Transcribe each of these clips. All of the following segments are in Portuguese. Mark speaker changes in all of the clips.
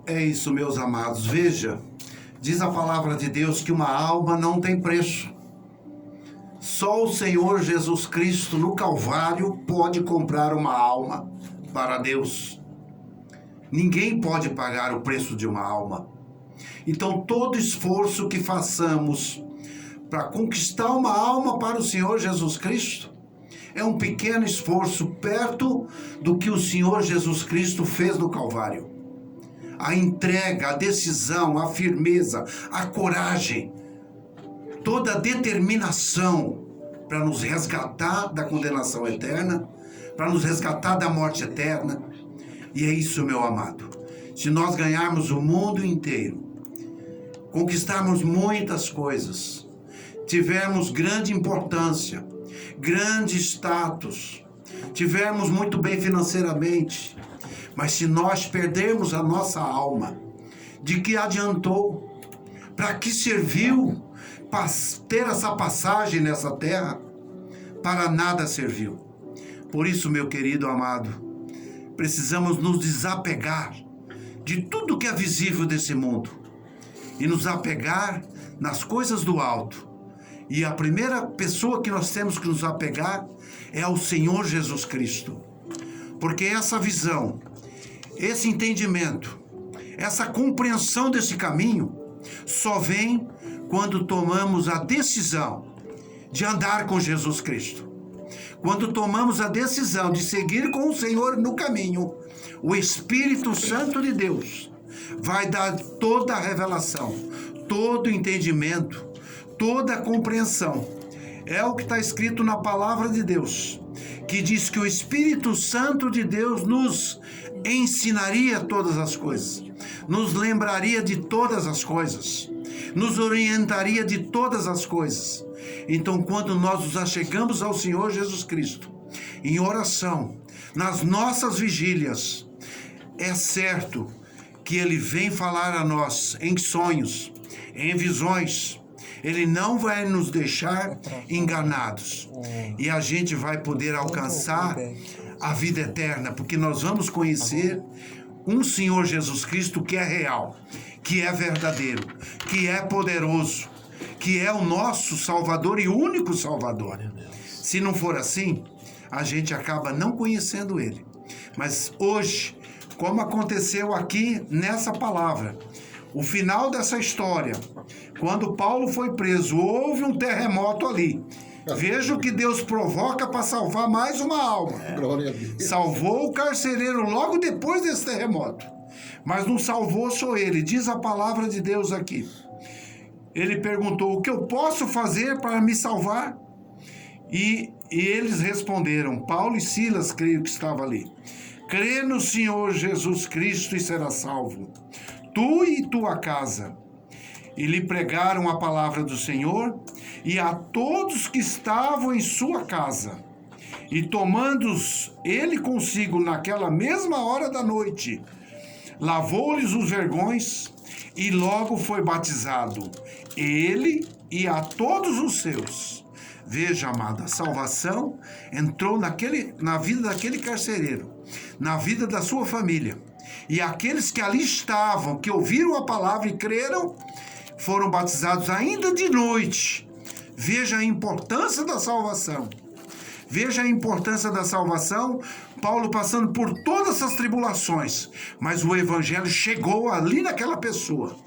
Speaker 1: É isso, meus amados. Veja, diz a palavra de Deus que uma alma não tem preço. Só o Senhor Jesus Cristo no Calvário pode comprar uma alma para Deus. Ninguém pode pagar o preço de uma alma. Então, todo esforço que façamos para conquistar uma alma para o Senhor Jesus Cristo é um pequeno esforço perto do que o Senhor Jesus Cristo fez no Calvário. A entrega, a decisão, a firmeza, a coragem, toda a determinação para nos resgatar da condenação eterna, para nos resgatar da morte eterna. E é isso, meu amado. Se nós ganharmos o mundo inteiro, conquistarmos muitas coisas, tivermos grande importância, grande status, tivermos muito bem financeiramente, mas se nós perdermos a nossa alma, de que adiantou? Para que serviu ter essa passagem nessa terra? Para nada serviu. Por isso, meu querido amado, precisamos nos desapegar de tudo que é visível desse mundo e nos apegar nas coisas do alto. E a primeira pessoa que nós temos que nos apegar é ao Senhor Jesus Cristo. Porque essa visão, esse entendimento, essa compreensão desse caminho só vem quando tomamos a decisão de andar com Jesus Cristo. Quando tomamos a decisão de seguir com o Senhor no caminho, o Espírito Santo de Deus vai dar toda a revelação, todo o entendimento, toda a compreensão. É o que está escrito na palavra de Deus, que diz que o Espírito Santo de Deus nos ensinaria todas as coisas, nos lembraria de todas as coisas, nos orientaria de todas as coisas. Então, quando nós nos achegamos ao Senhor Jesus Cristo, em oração, nas nossas vigílias, é certo que Ele vem falar a nós em sonhos, em visões. Ele não vai nos deixar enganados. E a gente vai poder alcançar a vida eterna, porque nós vamos conhecer um Senhor Jesus Cristo que é real, que é verdadeiro, que é poderoso, que é o nosso Salvador e único Salvador. Se não for assim, a gente acaba não conhecendo Ele. Mas hoje, como aconteceu aqui nessa palavra, o final dessa história, quando Paulo foi preso, houve um terremoto ali. Veja o que Deus provoca para salvar mais uma alma. Salvou o carcereiro logo depois desse terremoto. Mas não salvou só ele. Diz a palavra de Deus aqui. Ele perguntou: o que eu posso fazer para me salvar? E eles responderam, Paulo e Silas, creio que estava ali: crê no Senhor Jesus Cristo e será salvo, tu e tua casa. E lhe pregaram a palavra do Senhor e a todos que estavam em sua casa. E tomando-os ele consigo naquela mesma hora da noite, lavou-lhes os vergões e logo foi batizado, ele e a todos os seus. Veja, amada, a salvação entrou na vida daquele carcereiro, na vida da sua família. E aqueles que ali estavam, que ouviram a palavra e creram, foram batizados ainda de noite. Veja a importância da salvação. Veja a importância da salvação, Paulo passando por todas essas tribulações, mas o evangelho chegou ali naquela pessoa.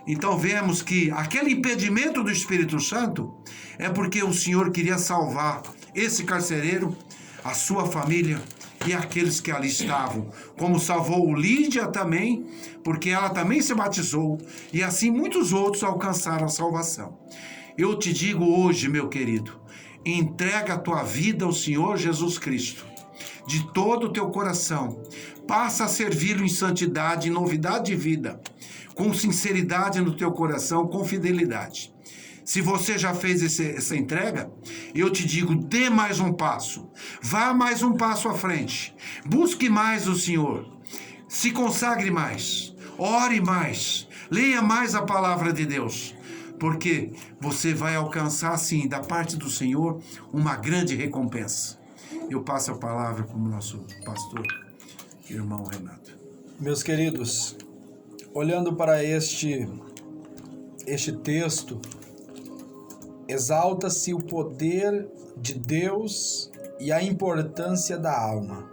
Speaker 1: Então vemos que aquele impedimento do Espírito Santo é porque o Senhor queria salvar esse carcereiro, a sua família e aqueles que ali estavam, como salvou Lídia também, porque ela também se batizou, e assim muitos outros alcançaram a salvação. Eu te digo hoje, meu querido, entrega a tua vida ao Senhor Jesus Cristo, de todo o teu coração, passa a servi-lo em santidade, em novidade de vida, com sinceridade no teu coração, com fidelidade. Se você já fez essa entrega, eu te digo, dê mais um passo, vá mais um passo à frente, busque mais o Senhor, se consagre mais, ore mais, leia mais a palavra de Deus, porque você vai alcançar, sim, da parte do Senhor, uma grande recompensa. Eu passo a palavra para o nosso pastor, irmão Renato.
Speaker 2: Meus queridos, olhando para este texto, exalta-se o poder de Deus e a importância da alma.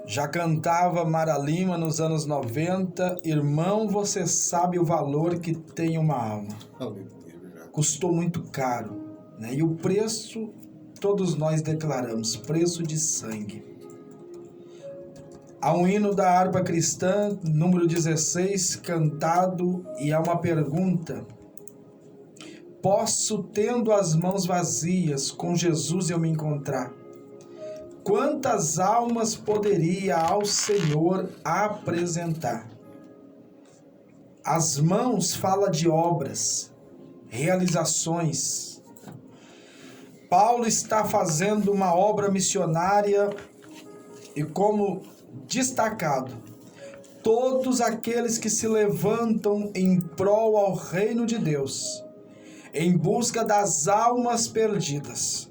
Speaker 2: Já cantava Mara Lima nos anos 90, irmão, você sabe o valor que tem uma alma. Custou muito caro, né? E o preço, todos nós declaramos, preço de sangue. Há um hino da harpa cristã, número 16, cantado, e há uma pergunta: posso, tendo as mãos vazias, com Jesus eu me encontrar? Quantas almas poderia ao Senhor apresentar? As mãos fala de obras, realizações. Paulo está fazendo uma obra missionária e, como destacado, todos aqueles que se levantam em prol ao reino de Deus, em busca das almas perdidas,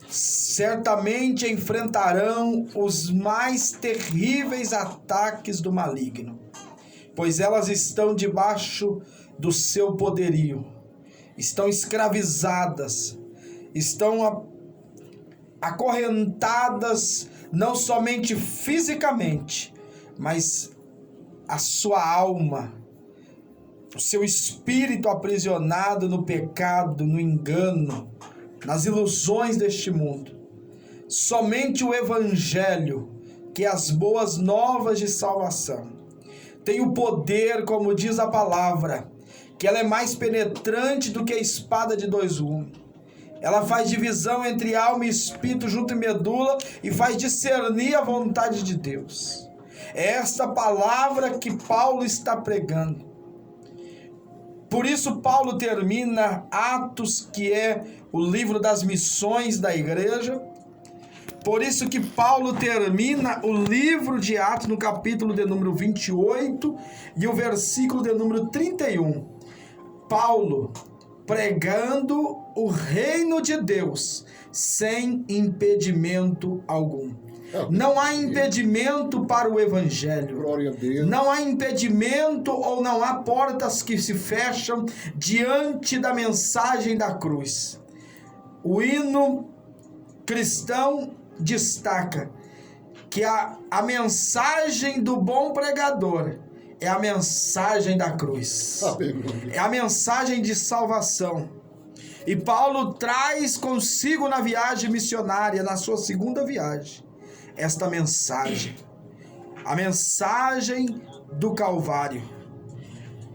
Speaker 2: certamente enfrentarão os mais terríveis ataques do maligno, pois elas estão debaixo do seu poderio, estão escravizadas, estão acorrentadas não somente fisicamente, mas a sua alma, o seu espírito aprisionado no pecado, no engano, nas ilusões deste mundo. Somente o Evangelho, que é as boas novas de salvação, tem o poder, como diz a palavra, que ela é mais penetrante do que a espada de dois gumes. Ela faz divisão entre alma e espírito, junto e medula, e faz discernir a vontade de Deus. É esta palavra que Paulo está pregando. Por isso Paulo termina Atos, que é o livro das missões da igreja. Por isso que Paulo termina o livro de Atos no capítulo de número 28 e o versículo de número 31. Paulo pregando o reino de Deus sem impedimento algum. Não há impedimento para o Evangelho.
Speaker 3: Glória a Deus.
Speaker 2: Não há impedimento ou não há portas que se fecham diante da mensagem da cruz. O hino cristão destaca que a mensagem do bom pregador é a mensagem da cruz.
Speaker 3: Aleluia.
Speaker 2: É a mensagem de salvação. E Paulo traz consigo na viagem missionária, na sua segunda viagem, esta mensagem. A mensagem do Calvário.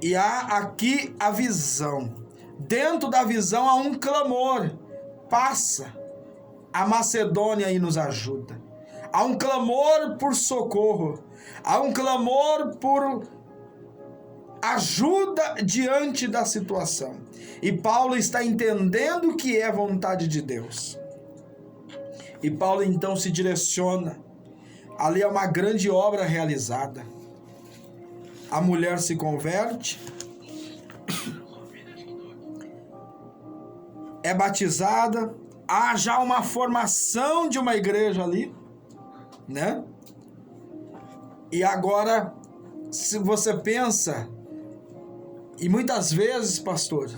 Speaker 2: E há aqui a visão. Dentro da visão há um clamor. Passa. A Macedônia aí nos ajuda. Há um clamor por socorro. Há um clamor por ajuda diante da situação. E Paulo está entendendo o que é a vontade de Deus. E Paulo então se direciona. Ali é uma grande obra realizada. A mulher se converte. É batizada. Há já uma formação de uma igreja ali, né? E agora, se você pensa, e muitas vezes, pastor,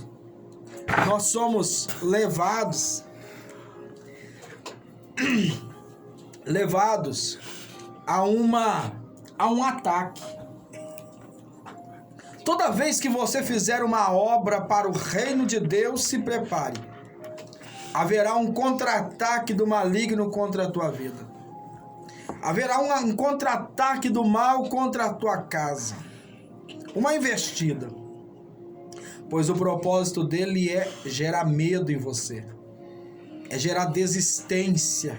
Speaker 2: nós somos levados a um ataque. Toda vez que você fizer uma obra para o reino de Deus, se prepare. Haverá um contra-ataque do maligno contra a tua vida. Haverá um contra-ataque do mal contra a tua casa. Uma investida. Pois o propósito dele é gerar medo em você. É gerar desistência.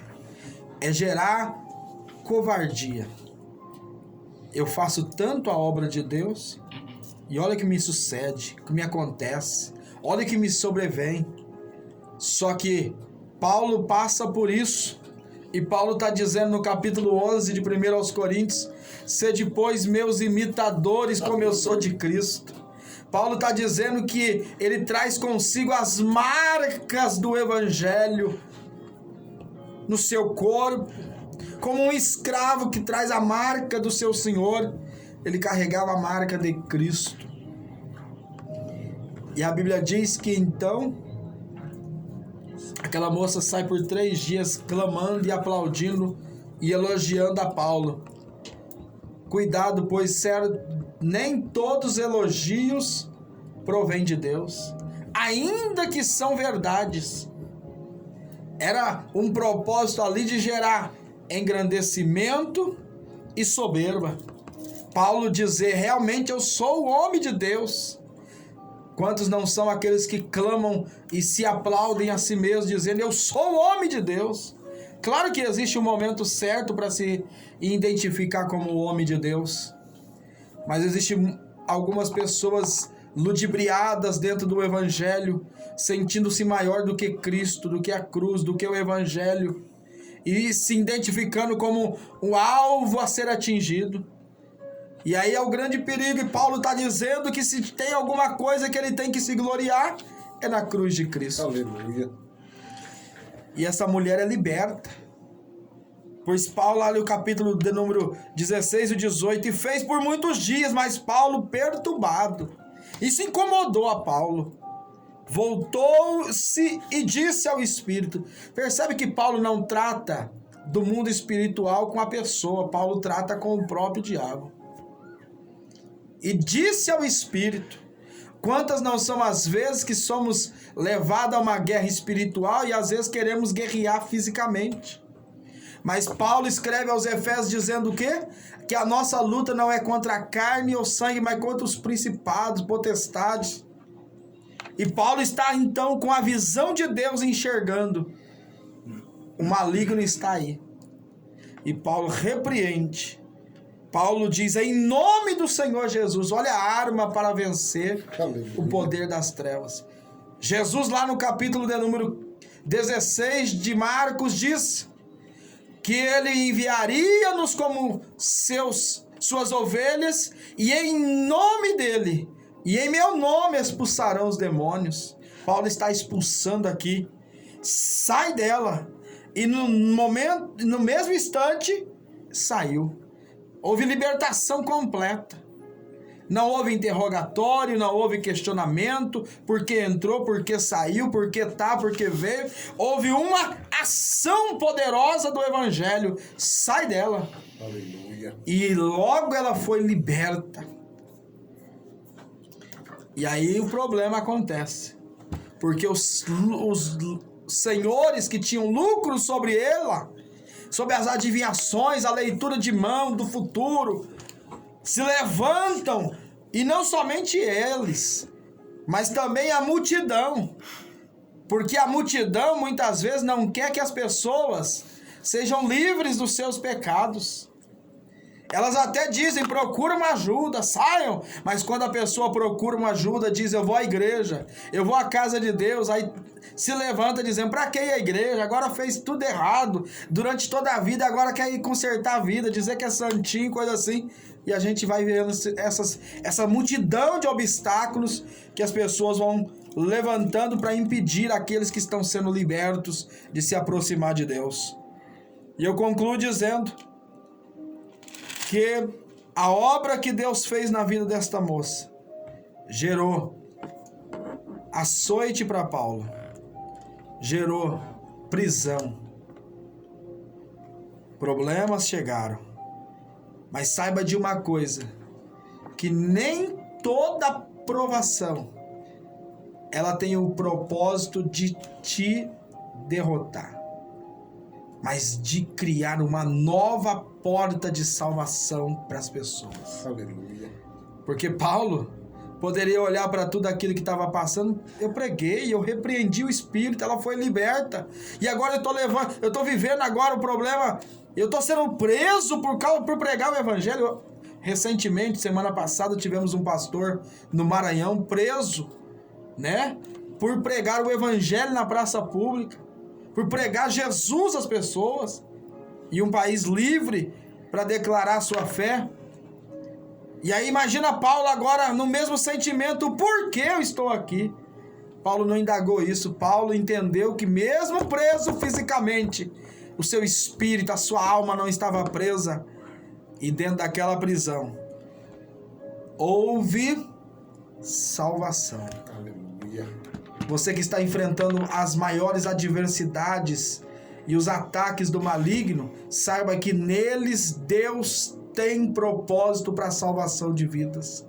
Speaker 2: É gerar covardia. Eu faço tanto a obra de Deus e olha o que me sucede, o que me acontece. Olha o que me sobrevém. Só que Paulo passa por isso. E Paulo está dizendo no capítulo 11 de 1 aos Coríntios: sede, pois, meus imitadores, como eu sou de Cristo. Paulo está dizendo que ele traz consigo as marcas do Evangelho no seu corpo, como um escravo que traz a marca do seu senhor. ele carregava a marca de Cristo. E a Bíblia diz que então aquela moça sai por 3 dias clamando e aplaudindo e elogiando a Paulo. Cuidado, pois nem todos os elogios provêm de Deus, ainda que são verdades. Era um propósito ali de gerar engrandecimento e soberba. Paulo dizer, realmente eu sou o homem de Deus. Quantos não são aqueles que clamam e se aplaudem a si mesmos, dizendo, eu sou o homem de Deus? Claro que existe um momento certo para se identificar como o homem de Deus. Mas existem algumas pessoas ludibriadas dentro do Evangelho, sentindo-se maior do que Cristo, do que a cruz, do que o Evangelho, e se identificando como um alvo a ser atingido. E aí é o grande perigo, e Paulo está dizendo que se tem alguma coisa que ele tem que se gloriar, é na cruz de Cristo.
Speaker 1: Aleluia.
Speaker 2: E essa mulher é liberta. Pois Paulo, ali o capítulo de número 16 e 18, e fez por muitos dias, mas Paulo perturbado. Isso incomodou a Paulo. Voltou-se e disse ao Espírito. Percebe que Paulo não trata do mundo espiritual com a pessoa, Paulo trata com o próprio diabo. E disse ao Espírito. Quantas não são as vezes que somos levados a uma guerra espiritual e às vezes queremos guerrear fisicamente. Mas Paulo escreve aos Efésios dizendo o quê? Que a nossa luta não é contra a carne ou sangue, mas contra os principados, potestades. E Paulo está então com a visão de Deus enxergando. O maligno está aí. E Paulo repreende. Paulo diz, em nome do Senhor Jesus, olha a arma para vencer o poder das trevas. Jesus lá no capítulo de número 16 de Marcos diz que ele enviaria-nos como suas ovelhas e em nome dele e em meu nome expulsarão os demônios. Paulo está expulsando aqui. Sai dela. E no mesmo instante saiu. Houve libertação completa. Não houve interrogatório, não houve questionamento, por que entrou, por que saiu, por que tá, por que veio. Houve uma ação poderosa do Evangelho. Sai dela.
Speaker 1: Aleluia.
Speaker 2: E logo ela foi liberta. E aí o problema acontece. Porque os senhores que tinham lucro sobre ela, sobre as adivinhações, a leitura de mão do futuro, se levantam, e não somente eles, mas também a multidão, porque a multidão muitas vezes não quer que as pessoas sejam livres dos seus pecados. Elas até dizem, procura uma ajuda, saiam, mas quando a pessoa procura uma ajuda, diz, eu vou à igreja, eu vou à casa de Deus, aí se levanta dizendo, pra que ir à igreja? Agora fez tudo errado, durante toda a vida, agora quer ir consertar a vida, dizer que é santinho, coisa assim, e a gente vai vendo essa multidão de obstáculos que as pessoas vão levantando para impedir aqueles que estão sendo libertos de se aproximar de Deus. E eu concluo dizendo que a obra que Deus fez na vida desta moça gerou açoite para Paulo, gerou prisão, problemas chegaram, mas saiba de uma coisa, que nem toda provação ela tem o propósito de te derrotar, mas de criar uma nova porta de salvação para as pessoas.
Speaker 1: Aleluia.
Speaker 2: Porque Paulo poderia olhar para tudo aquilo que estava passando. Eu preguei, eu repreendi o espírito, ela foi liberta. E agora eu estou vivendo agora o problema. Eu estou sendo preso por pregar o evangelho. Recentemente, semana passada, tivemos um pastor no Maranhão preso, né? Por pregar o evangelho na praça pública, por pregar Jesus às pessoas, e um país livre para declarar sua fé. E aí imagina Paulo agora no mesmo sentimento, por que eu estou aqui? Paulo não indagou isso, Paulo entendeu que mesmo preso fisicamente, o seu espírito, a sua alma não estava presa, e dentro daquela prisão, houve salvação.
Speaker 3: Aleluia.
Speaker 2: Você que está enfrentando as maiores adversidades e os ataques do maligno, saiba que neles Deus tem propósito para a salvação de vidas.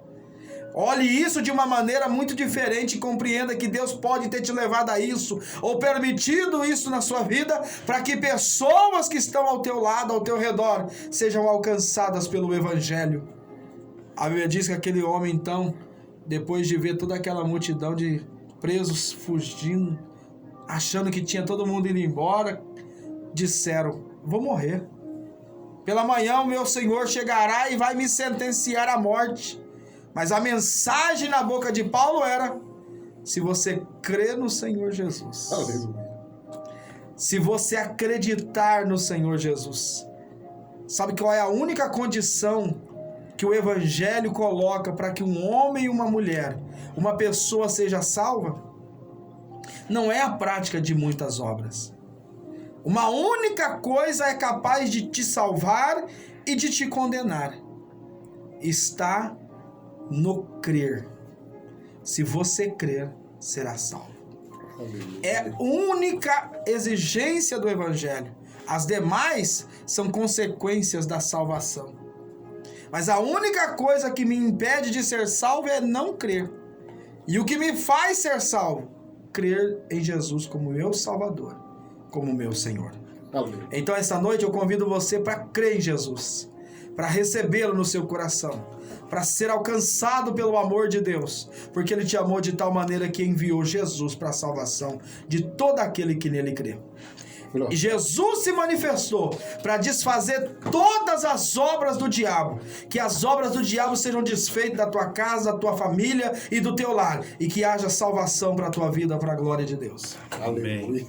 Speaker 2: Olhe isso de uma maneira muito diferente e compreenda que Deus pode ter te levado a isso ou permitido isso na sua vida para que pessoas que estão ao teu lado, ao teu redor, sejam alcançadas pelo Evangelho. A Bíblia diz que aquele homem, então, depois de ver toda aquela multidão de presos fugindo, achando que tinha todo mundo indo embora, disseram: vou morrer. Pela manhã o meu Senhor chegará e vai me sentenciar à morte. Mas a mensagem na boca de Paulo era: se você crê no Senhor Jesus,
Speaker 3: Aleluia.
Speaker 2: se você acreditar no Senhor Jesus, sabe qual é a única condição que o Evangelho coloca para que um homem e uma mulher, uma pessoa seja salva? Não é a prática de muitas obras. Uma única coisa é capaz de te salvar e de te condenar. Está no crer. Se você crer, será salvo.
Speaker 3: Aleluia.
Speaker 2: É a única exigência do Evangelho. As demais são consequências da salvação. Mas a única coisa que me impede de ser salvo é não crer. E o que me faz ser salvo? Crer em Jesus como meu Salvador, como meu Senhor.
Speaker 3: Aleluia.
Speaker 2: Então esta noite eu convido você para crer em Jesus, para recebê-lo no seu coração, para ser alcançado pelo amor de Deus, porque Ele te amou de tal maneira que enviou Jesus para a salvação de todo aquele que nele crê. E Jesus se manifestou para desfazer todas as obras do diabo, que as obras do diabo sejam desfeitas da tua casa, da tua família e do teu lar, e que haja salvação para a tua vida, para a glória de Deus.
Speaker 3: Aleluia.